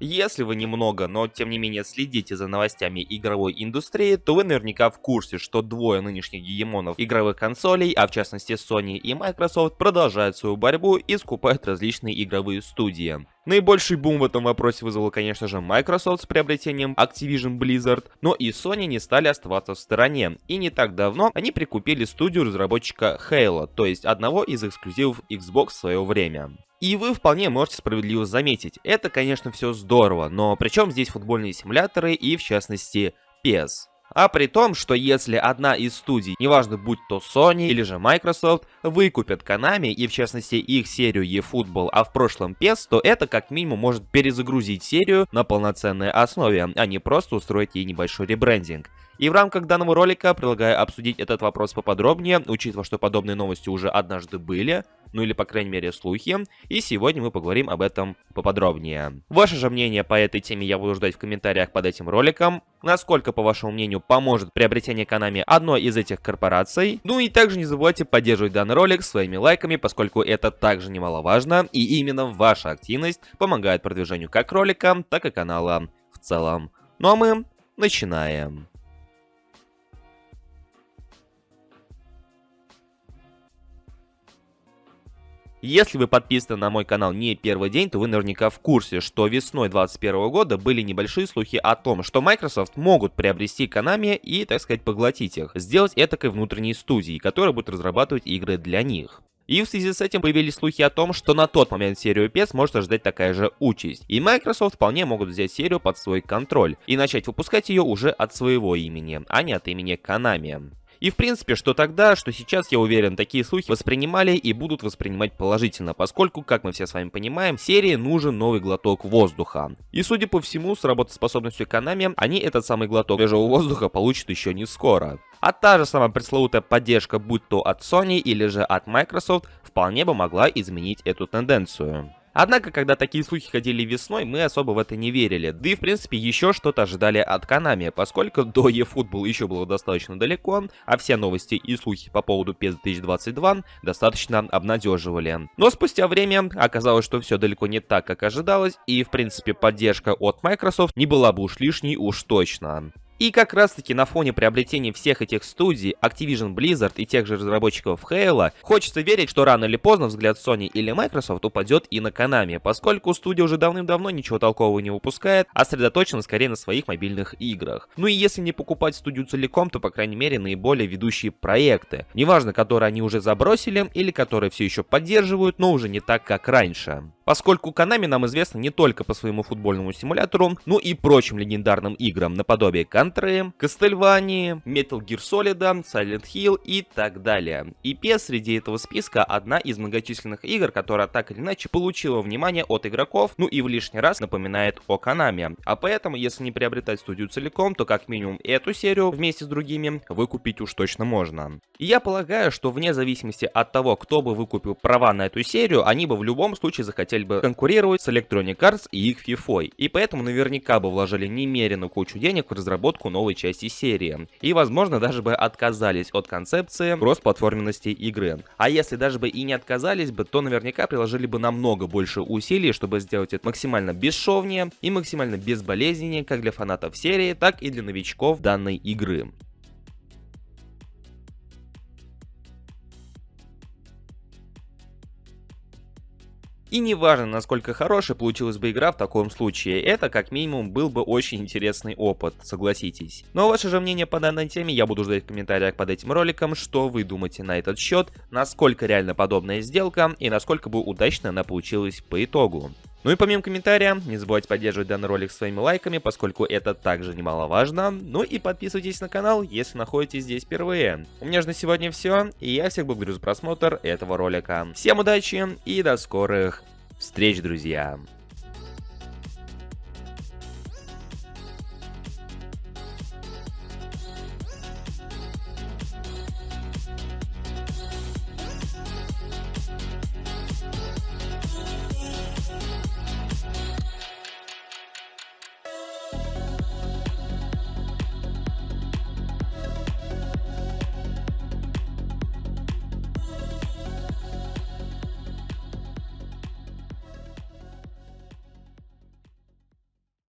Если вы немного, но тем не менее следите за новостями игровой индустрии, то вы наверняка в курсе, что двое нынешних гегемонов игровых консолей, а в частности Sony и Microsoft, продолжают свою борьбу и скупают различные игровые студии. Наибольший бум в этом вопросе вызвал, конечно же, Microsoft с приобретением Activision Blizzard, но и Sony не стали оставаться в стороне, и не так давно они прикупили студию разработчика Halo, то есть одного из эксклюзивов Xbox в свое время. И вы вполне можете справедливо заметить, это, конечно, все здорово, но при чем здесь футбольные симуляторы и, в частности, PES? А при том, что если одна из студий, неважно будь то Sony или же Microsoft, выкупят Konami и в частности их серию eFootball, а в прошлом PES, то это как минимум может перезагрузить серию на полноценной основе, а не просто устроить ей небольшой ребрендинг. И в рамках данного ролика предлагаю обсудить этот вопрос поподробнее, учитывая, что подобные новости уже однажды были, ну или по крайней мере слухи, и сегодня мы поговорим об этом поподробнее. Ваше же мнение по этой теме я буду ждать в комментариях под этим роликом. Насколько, по вашему мнению, поможет приобретение Konami одной из этих корпораций? Ну и также не забывайте поддерживать данный ролик своими лайками, поскольку это также немаловажно, и именно ваша активность помогает продвижению как ролика, так и канала в целом. Ну а мы начинаем. Если вы подписаны на мой канал не первый день, то вы наверняка в курсе, что весной 2021 года были небольшие слухи о том, что Microsoft могут приобрести Konami и, так сказать, поглотить их, сделать этакой внутренней студией, которая будет разрабатывать игры для них. И в связи с этим появились слухи о том, что на тот момент серию PES может ожидать такая же участь. И Microsoft вполне могут взять серию под свой контроль и начать выпускать ее уже от своего имени, а не от имени Konami. И в принципе, что тогда, что сейчас, я уверен, такие слухи воспринимали и будут воспринимать положительно, поскольку, как мы все с вами понимаем, серии нужен новый глоток воздуха. И судя по всему, с работоспособностью Konami, они этот самый глоток свежего воздуха получат еще не скоро. А та же самая пресловутая поддержка, будь то от Sony или же от Microsoft, вполне бы могла изменить эту тенденцию. Однако, когда такие слухи ходили весной, мы особо в это не верили, да и в принципе еще что-то ожидали от Konami, поскольку до eFootball еще было достаточно далеко, а все новости и слухи по поводу PES 2022 достаточно обнадеживали. Но спустя время оказалось, что все далеко не так, как ожидалось, и в принципе поддержка от Microsoft не была бы уж лишней уж точно. И как раз таки на фоне приобретения всех этих студий, Activision Blizzard и тех же разработчиков Halo, хочется верить, что рано или поздно взгляд Sony или Microsoft упадет и на Konami, поскольку студия уже давным-давно ничего толкового не выпускает, а сосредоточена скорее на своих мобильных играх. Ну и если не покупать студию целиком, то по крайней мере наиболее ведущие проекты, неважно, которые они уже забросили или которые все еще поддерживают, но уже не так, как раньше. Поскольку Konami нам известна не только по своему футбольному симулятору, но и прочим легендарным играм наподобие Contra, Castlevania, Metal Gear Solid, Silent Hill и так далее. И PES среди этого списка одна из многочисленных игр, которая так или иначе получила внимание от игроков, ну и в лишний раз напоминает о Konami. А поэтому, если не приобретать студию целиком, то как минимум эту серию вместе с другими выкупить уж точно можно. И я полагаю, что вне зависимости от того, кто бы выкупил права на эту серию, они бы в любом случае захотели бы конкурировать с Electronic Arts и их FIFA, и поэтому наверняка бы вложили немерено кучу денег в разработку новой части серии, и возможно даже бы отказались от концепции кроссплатформенности игры. А если даже бы и не отказались бы, то наверняка приложили бы намного больше усилий, чтобы сделать это максимально бесшовнее и максимально безболезненнее как для фанатов серии, так и для новичков данной игры. И неважно, насколько хорошей получилась бы игра в таком случае, это как минимум был бы очень интересный опыт, согласитесь. Но ваше же мнение по данной теме я буду ждать в комментариях под этим роликом, что вы думаете на этот счет, насколько реально подобная сделка и насколько бы удачно она получилась по итогу. Ну и помимо комментария, не забывайте поддерживать данный ролик своими лайками, поскольку это также немаловажно. Ну и подписывайтесь на канал, если находитесь здесь впервые. У меня же на сегодня все, и я всех благодарю за просмотр этого ролика. Всем удачи и до скорых встреч, друзья!